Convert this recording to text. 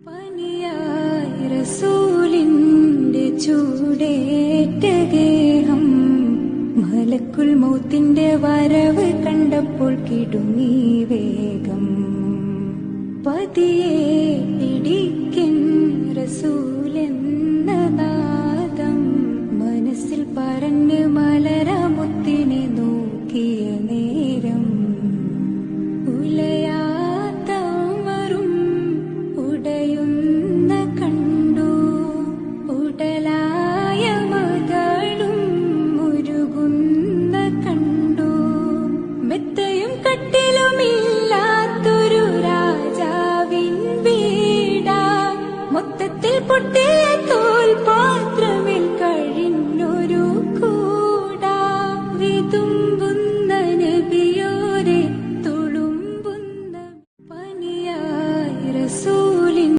പനിയായി റസൂലിന്റെ ചൂടേറ്റ ഗേഹം മലക്കുൽ മൗത്തിന്റെ വരവ് കണ്ടപ്പോൾ കിടുങ്ങി വേഗം. പതിയെ ഇടിക്കൻ റസൂലെന്ന നാദം മനസ്സിൽ പറഞ്ഞ് മലരമുത്തിനെ നോക്കിയ നേരം ഉലയാത്ത ഉമറും ഉടയുന്ന കണ്ടു. ഉടലായ മകളും മുരുകുന്ന കണ്ടു. മെത്തയും കട്ടിലുമില്ലാത്തൊരു രാജാവിൻ വീടാ മൊത്തത്തിൽ പൊട്ടിയ